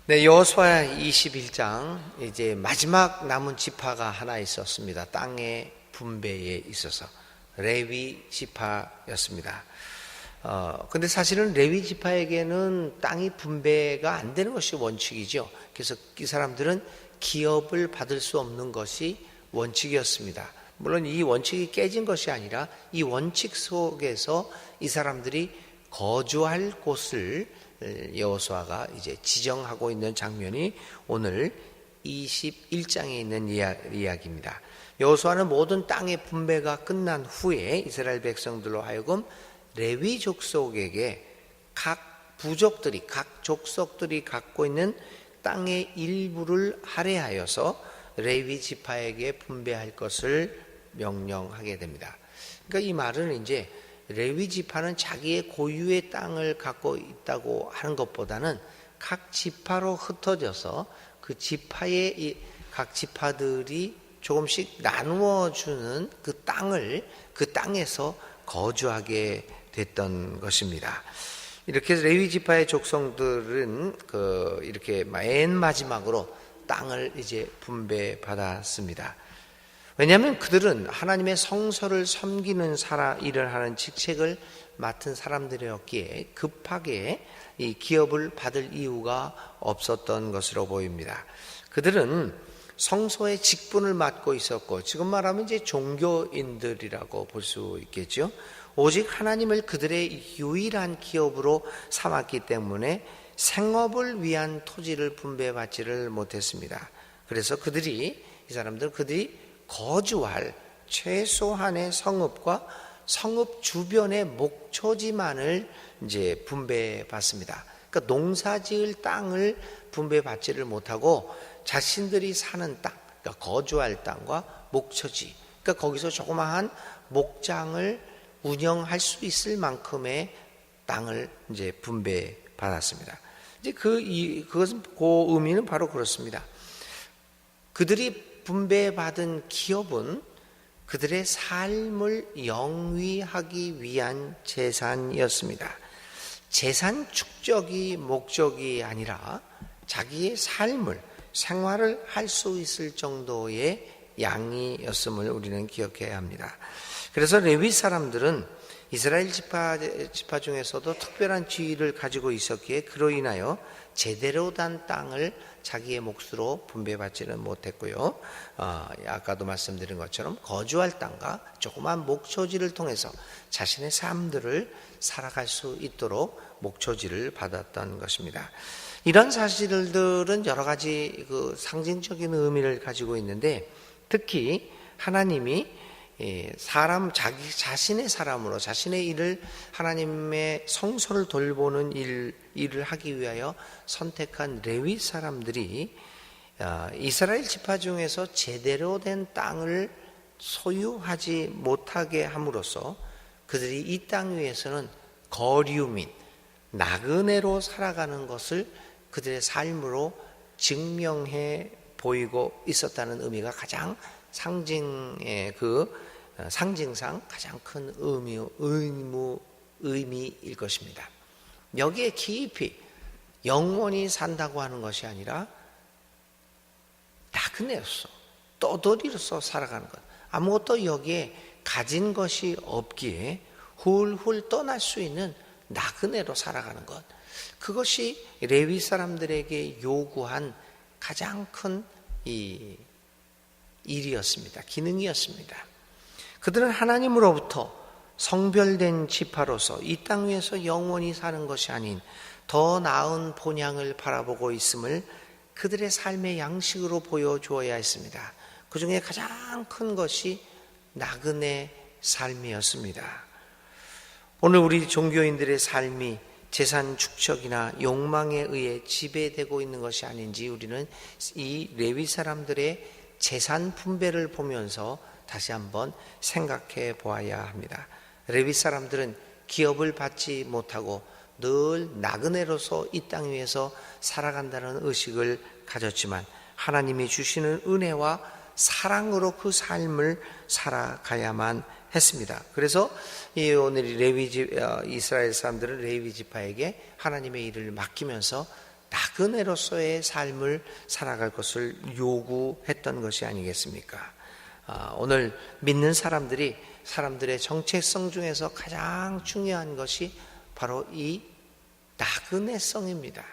네, 여호수아 21장 이제 마지막 남은 지파가 하나 있었습니다. 땅의 분배에 있어서 레위 지파였습니다. 근데 사실은 레위 지파에게는 땅이 분배가 안 되는 것이 원칙이죠. 그래서 이 사람들은 기업을 받을 수 없는 것이 원칙이었습니다. 물론 이 원칙이 깨진 것이 아니라 이 원칙 속에서 이 사람들이 거주할 곳을 여호수아가 이제 지정하고 있는 장면이 오늘 21장에 있는 이야기입니다. 여호수아는 모든 땅의 분배가 끝난 후에 이스라엘 백성들로 하여금 레위 족속에게 각 부족들이, 각 족속들이 갖고 있는 땅의 일부를 할애하여서 레위 지파에게 분배할 것을 명령하게 됩니다. 그러니까 이 말은 이제 레위 지파는 자기의 고유의 땅을 갖고 있다고 하는 것보다는 각 지파로 흩어져서 그 지파의 각 지파들이 조금씩 나누어 주는 그 땅을 그 땅에서 거주하게 됐던 것입니다. 이렇게 레위 지파의 족속들은 이렇게 맨 마지막으로 땅을 이제 분배받았습니다. 왜냐하면 그들은 하나님의 성소를 섬기는 일을 하는 직책을 맡은 사람들이었기에 급하게 이 기업을 받을 이유가 없었던 것으로 보입니다. 그들은 성소의 직분을 맡고 있었고, 지금 말하면 이제 종교인들이라고 볼 수 있겠죠. 오직 하나님을 그들의 유일한 기업으로 삼았기 때문에 생업을 위한 토지를 분배받지를 못했습니다. 그래서 그들이 거주할 최소한의 성읍과 성읍 주변의 목초지만을 이제 분배받습니다. 그러니까 농사지을 땅을 분배받지를 못하고 자신들이 사는 땅, 그러니까 거주할 땅과 목초지, 그러니까 거기서 조그마한 목장을 운영할 수 있을 만큼의 땅을 이제 분배받았습니다. 이제 그 의미는 바로 그렇습니다. 그들이 분배받은 기업은 그들의 삶을 영위하기 위한 재산이었습니다. 재산 축적이 목적이 아니라 자기의 생활을 할 수 있을 정도의 양이었음을 우리는 기억해야 합니다. 그래서 레위 사람들은 이스라엘 지파 중에서도 특별한 지위를 가지고 있었기에 그로 인하여 제대로 단 땅을 자기의 몫으로 분배받지는 못했고요. 아까도 말씀드린 것처럼 거주할 땅과 조그만 목초지를 통해서 자신의 삶들을 살아갈 수 있도록 목초지를 받았던 것입니다. 이런 사실들은 여러 가지 상징적인 의미를 가지고 있는데, 특히 하나님이 자신의 사람으로 자신의 일을, 하나님의 성소를 돌보는 일을 하기 위하여 선택한 레위 사람들이 이스라엘 지파 중에서 제대로 된 땅을 소유하지 못하게 함으로써 그들이 이 땅 위에서는 거류민, 나그네로 살아가는 것을 그들의 삶으로 증명해 보이고 있었다는 의미가 가장 상징상 가장 큰 의미일 것입니다. 여기에 깊이 영원히 산다고 하는 것이 아니라 나그네로서, 떠돌이로서 살아가는 것, 아무것도 여기에 가진 것이 없기에 훌훌 떠날 수 있는 나그네로 살아가는 것, 그것이 레위 사람들에게 요구한 가장 큰 일이었습니다. 기능이었습니다. 그들은 하나님으로부터 성별된 지파로서 이 땅 위에서 영원히 사는 것이 아닌 더 나은 본향을 바라보고 있음을 그들의 삶의 양식으로 보여주어야 했습니다. 그 중에 가장 큰 것이 나그네 삶이었습니다. 오늘 우리 종교인들의 삶이 재산 축적이나 욕망에 의해 지배되고 있는 것이 아닌지 우리는 이 레위 사람들의 재산 분배를 보면서 다시 한번 생각해 보아야 합니다. 레위 사람들은 기업을 받지 못하고 늘 나그네로서 이 땅 위에서 살아간다는 의식을 가졌지만 하나님이 주시는 은혜와 사랑으로 그 삶을 살아가야만 했습니다. 그래서 오늘 이스라엘 사람들은 레위 지파에게 하나님의 일을 맡기면서 나그네로서의 삶을 살아갈 것을 요구했던 것이 아니겠습니까? 오늘 믿는 사람들의 정체성 중에서 가장 중요한 것이 바로 이 나그네성입니다.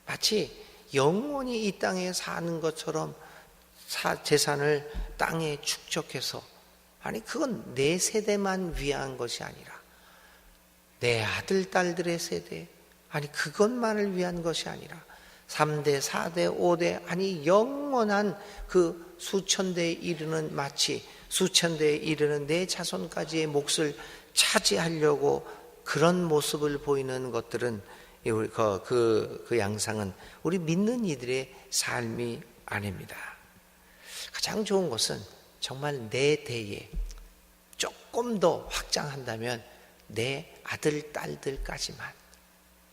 마치 영원히 이 땅에 사는 것처럼 재산을 땅에 축적해서, 아니 그건 내 세대만 위한 것이 아니라 내 아들 딸들의 세대, 아니 그것만을 위한 것이 아니라 3대 4대 5대, 아니 영원한 그 수천 대에 이르는, 마치 수천 대에 이르는 내 자손까지의 몫을 차지하려고 그런 모습을 보이는 것들은, 그 양상은 우리 믿는 이들의 삶이 아닙니다. 가장 좋은 것은 정말 내 대에 조금 더 확장한다면 내 아들 딸들까지만,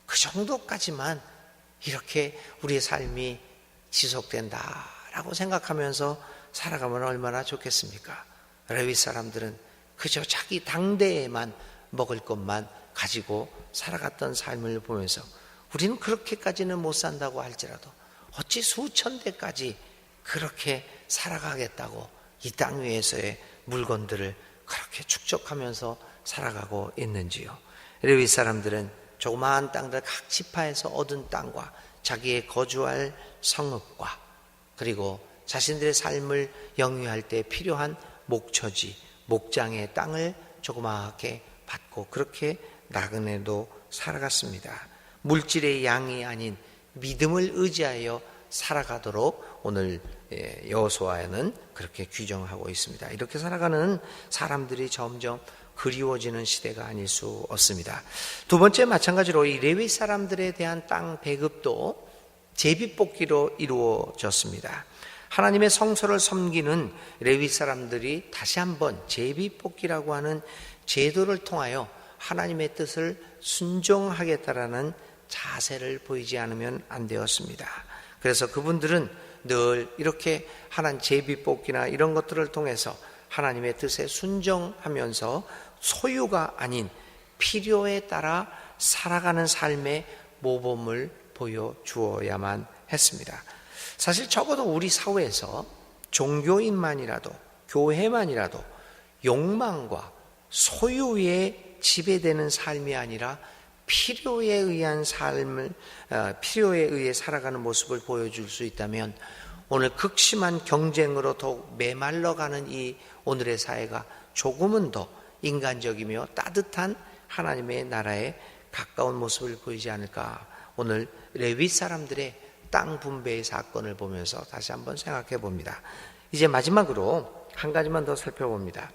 그 정도까지만 이렇게 우리의 삶이 지속된다라고 생각하면서 살아가면 얼마나 좋겠습니까? 레위 사람들은 그저 자기 당대에만 먹을 것만 가지고 살아갔던 삶을 보면서 우리는 그렇게까지는 못 산다고 할지라도 어찌 수천 대까지 그렇게 살아가겠다고 이 땅 위에서의 물건들을 그렇게 축적하면서 살아가고 있는지요. 레위 사람들은 조그마한 땅들, 각 지파에서 얻은 땅과 자기의 거주할 성읍과 그리고 자신들의 삶을 영위할 때 필요한 목처지, 목장의 땅을 조그맣게 받고 그렇게 나그네도 살아갔습니다. 물질의 양이 아닌 믿음을 의지하여 살아가도록 오늘 여호수아는 그렇게 규정하고 있습니다. 이렇게 살아가는 사람들이 점점 그리워지는 시대가 아닐 수 없습니다. 두 번째, 마찬가지로 이 레위 사람들에 대한 땅 배급도 제비뽑기로 이루어졌습니다. 하나님의 성소를 섬기는 레위 사람들이 다시 한번 제비뽑기라고 하는 제도를 통하여 하나님의 뜻을 순종하겠다라는 자세를 보이지 않으면 안 되었습니다. 그래서 그분들은 늘 이렇게 하나님 제비뽑기나 이런 것들을 통해서 하나님의 뜻에 순종하면서 소유가 아닌 필요에 따라 살아가는 삶의 모범을 보여주어야만 했습니다. 사실 적어도 우리 사회에서 종교인만이라도, 교회만이라도 욕망과 소유에 지배되는 삶이 아니라 필요에 의해 살아가는 모습을 보여줄 수 있다면 오늘 극심한 경쟁으로 더욱 메말라가는 이 오늘의 사회가 조금은 더 인간적이며 따뜻한 하나님의 나라에 가까운 모습을 보이지 않을까. 오늘 레위 사람들의 땅 분배의 사건을 보면서 다시 한번 생각해 봅니다. 이제 마지막으로 한 가지만 더 살펴봅니다.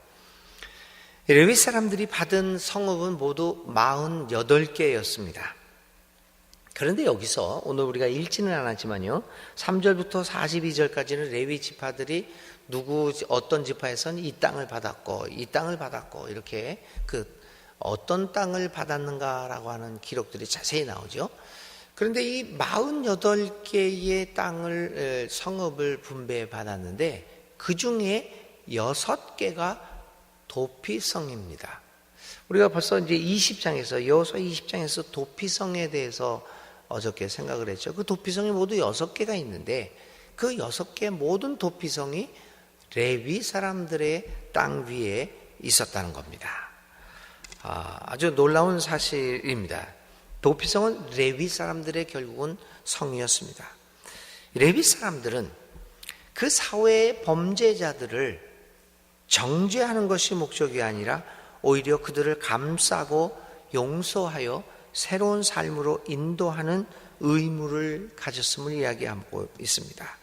레위 사람들이 받은 성읍은 모두 48개였습니다. 그런데 여기서 오늘 우리가 읽지는 않았지만요, 3절부터 42절까지는 레위 지파들이 어떤 지파에서는 이 땅을 받았고 이 땅을 받았고 이렇게 어떤 땅을 받았는가라고 하는 기록들이 자세히 나오죠. 그런데 이 48개의 성읍을 분배해 받았는데 그 중에 6개가 도피성입니다. 우리가 벌써 이제 20장에서 여호수아 20장에서 도피성에 대해서 어저께 생각을 했죠. 그 도피성이 모두 6개가 있는데 그 6개 모든 도피성이 레위 사람들의 땅 위에 있었다는 겁니다. 아주 놀라운 사실입니다. 도피성은 레위 사람들의 결국은 성이었습니다. 레위 사람들은 그 사회의 범죄자들을 정죄하는 것이 목적이 아니라 오히려 그들을 감싸고 용서하여 새로운 삶으로 인도하는 의무를 가졌음을 이야기하고 있습니다.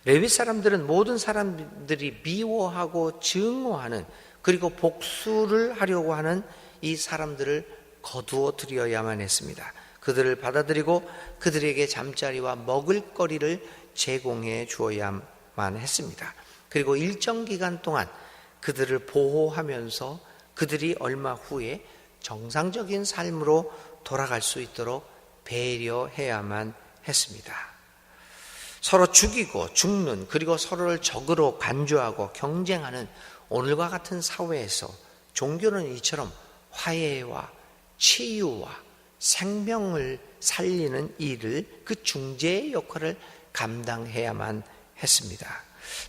레위 사람들은 모든 사람들이 미워하고 증오하는, 그리고 복수를 하려고 하는 이 사람들을 거두어 들여야만 했습니다. 그들을 받아들이고 그들에게 잠자리와 먹을거리를 제공해 주어야만 했습니다. 그리고 일정 기간 동안 그들을 보호하면서 그들이 얼마 후에 정상적인 삶으로 돌아갈 수 있도록 배려해야만 했습니다. 서로 죽이고 죽는, 그리고 서로를 적으로 간주하고 경쟁하는 오늘과 같은 사회에서 종교는 이처럼 화해와 치유와 생명을 살리는 일을, 그 중재의 역할을 감당해야만 했습니다.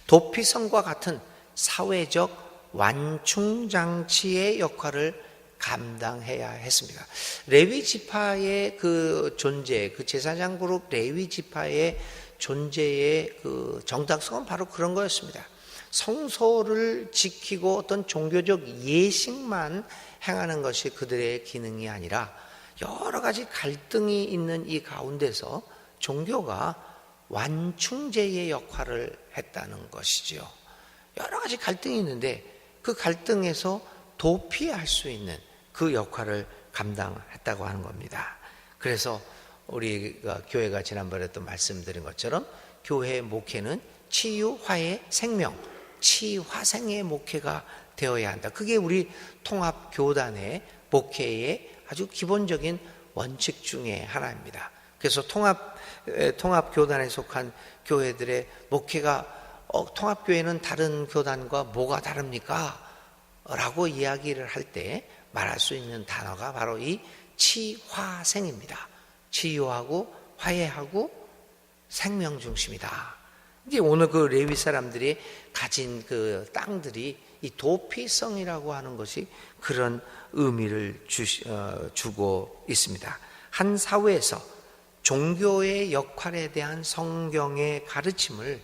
도피성과 같은 사회적 완충장치의 역할을 감당해야 했습니다. 레위 지파의 그 존재, 그 제사장 그룹 레위 지파의 존재의 그 정당성은 바로 그런 거였습니다. 성소를 지키고 어떤 종교적 예식만 행하는 것이 그들의 기능이 아니라 여러 가지 갈등이 있는 이 가운데서 종교가 완충제의 역할을 했다는 것이지요. 여러 가지 갈등이 있는데 그 갈등에서 도피할 수 있는 그 역할을 감당했다고 하는 겁니다. 그래서 우리가 교회가 지난번에 또 말씀드린 것처럼 교회의 목회는 치유, 화해, 생명, 치화생의 목회가 되어야 한다. 그게 우리 통합교단의 목회의 아주 기본적인 원칙 중에 하나입니다. 그래서 통합교단에 속한 교회들의 목회가 통합교회는 다른 교단과 뭐가 다릅니까? 라고 이야기를 할 때 말할 수 있는 단어가 바로 이 치화생입니다. 치유하고 화해하고 생명 중심이다. 이제 오늘 그 레위 사람들이 가진 그 땅들이 이 도피성이라고 하는 것이 그런 의미를 주고 있습니다. 한 사회에서 종교의 역할에 대한 성경의 가르침을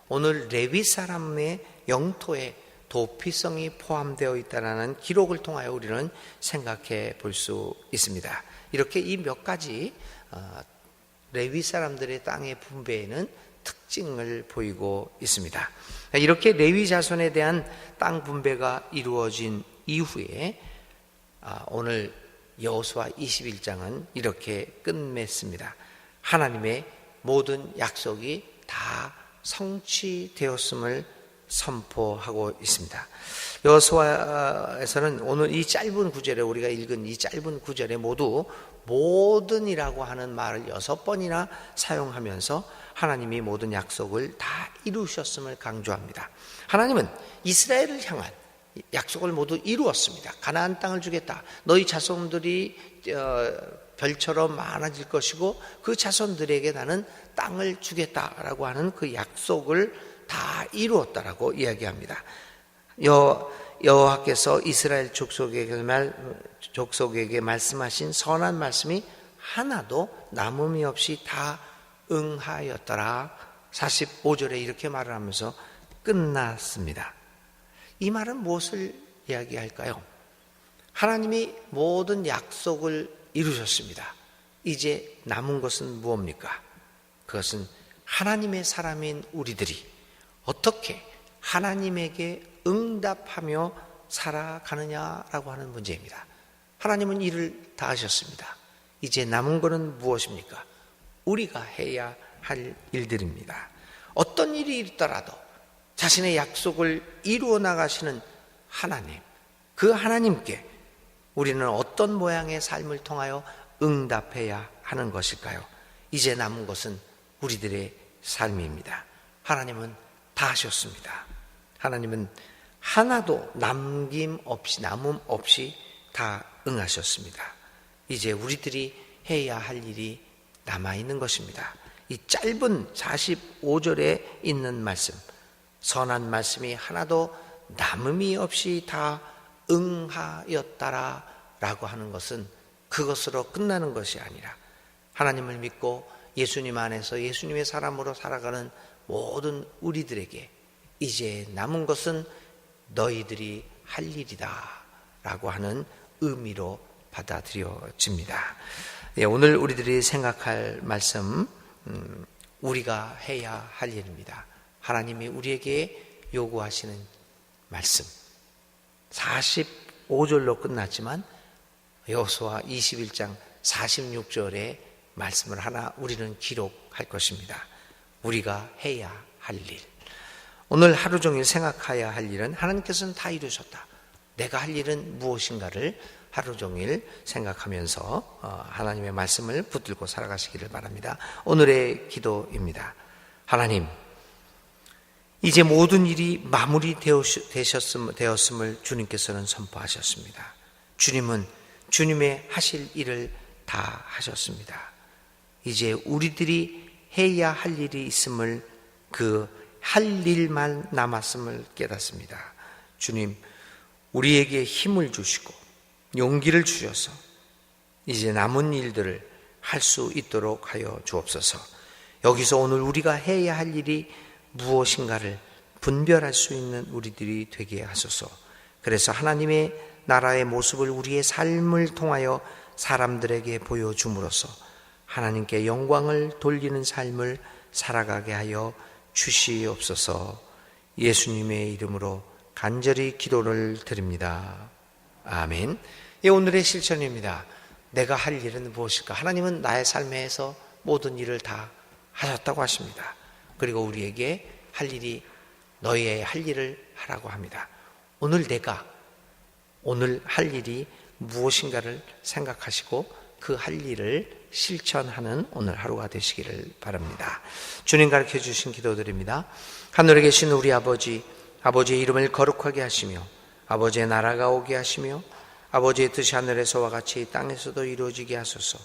오늘 레위 사람의 영토에 도피성이 포함되어 있다는 기록을 통하여 우리는 생각해 볼 수 있습니다. 이렇게 이 몇 가지 레위 사람들의 땅의 분배에는 특징을 보이고 있습니다. 이렇게 레위 자손에 대한 땅 분배가 이루어진 이후에 오늘 여호수아 21장은 이렇게 끝맺습니다. 하나님의 모든 약속이 다 성취되었음을 선포하고 있습니다. 여호수아에서는 오늘 이 짧은 구절에 우리가 읽은 이 짧은 구절에 모두 모든이라고 하는 말을 6번이나 사용하면서 하나님이 모든 약속을 다 이루셨음을 강조합니다. 하나님은 이스라엘을 향한 약속을 모두 이루었습니다. 가나안 땅을 주겠다. 너희 자손들이 별처럼 많아질 것이고 그 자손들에게 나는 땅을 주겠다라고 하는 그 약속을 다 이루었다라고 이야기합니다. 여호와께서 이스라엘 족속에게 말씀하신 선한 말씀이 하나도 남음이 없이 다 응하였더라. 45절에 이렇게 말을 하면서 끝났습니다. 이 말은 무엇을 이야기할까요? 하나님이 모든 약속을 이루셨습니다. 이제 남은 것은 무엇입니까? 그것은 하나님의 사람인 우리들이 어떻게 하나님에게 응답하며 살아가느냐라고 하는 문제입니다. 하나님은 일을 다 하셨습니다. 이제 남은 것은 무엇입니까? 우리가 해야 할 일들입니다. 어떤 일이 있더라도 자신의 약속을 이루어 나가시는 하나님, 그 하나님께 우리는 어떤 모양의 삶을 통하여 응답해야 하는 것일까요? 이제 남은 것은 우리들의 삶입니다. 하나님은 다 하셨습니다. 하나님은 하나도 남음 없이 다 응하셨습니다. 이제 우리들이 해야 할 일이 남아있는 것입니다. 이 짧은 45절에 있는 말씀, 선한 말씀이 하나도 남음이 없이 다 응하였다라 라고 하는 것은 그것으로 끝나는 것이 아니라 하나님을 믿고 예수님 안에서 예수님의 사람으로 살아가는 모든 우리들에게 이제 남은 것은 너희들이 할 일이다 라고 하는 의미로 받아들여집니다. 오늘 우리들이 생각할 말씀, 우리가 해야 할 일입니다. 하나님이 우리에게 요구하시는 말씀 45절로 끝났지만 여호수아 21장 46절의 말씀을 하나 우리는 기록할 것입니다. 우리가 해야 할 일, 오늘 하루 종일 생각해야 할 일은 하나님께서는 다 이루셨다. 내가 할 일은 무엇인가를 하루 종일 생각하면서 하나님의 말씀을 붙들고 살아가시기를 바랍니다. 오늘의 기도입니다. 하나님, 이제 모든 일이 마무리되었음을 주님께서는 선포하셨습니다. 주님은 주님의 하실 일을 다 하셨습니다. 이제 우리들이 해야 할 일이 있음을, 그 할 일만 남았음을 깨닫습니다. 주님, 우리에게 힘을 주시고 용기를 주셔서 이제 남은 일들을 할 수 있도록 하여 주옵소서. 여기서 오늘 우리가 해야 할 일이 무엇인가를 분별할 수 있는 우리들이 되게 하소서. 그래서 하나님의 나라의 모습을 우리의 삶을 통하여 사람들에게 보여줌으로써 하나님께 영광을 돌리는 삶을 살아가게 하여 주시옵소서. 예수님의 이름으로 간절히 기도를 드립니다. 아멘. 오늘의 실천입니다. 내가 할 일은 무엇일까? 하나님은 나의 삶에서 모든 일을 다 하셨다고 하십니다. 그리고 우리에게 할 일이, 너의 할 일을 하라고 합니다. 오늘 할 일이 무엇인가를 생각하시고 그 할 일을 실천하는 오늘 하루가 되시기를 바랍니다. 주님 가르쳐 주신 기도드립니다. 하늘에 계신 우리 아버지, 아버지의 이름을 거룩하게 하시며 아버지의 나라가 오게 하시며 아버지의 뜻이 하늘에서와 같이 땅에서도 이루어지게 하소서.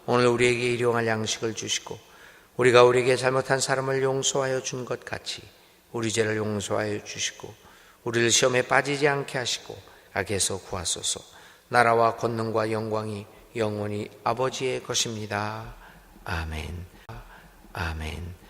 오늘 우리에게 일용할 양식을 주시고 우리가 우리에게 잘못한 사람을 용서하여 준 것 같이 우리 죄를 용서하여 주시고 우리를 시험에 빠지지 않게 하시고 악에서 구하소서. 나라와 권능과 영광이 영원히 아버지의 것입니다. 아멘. 아멘.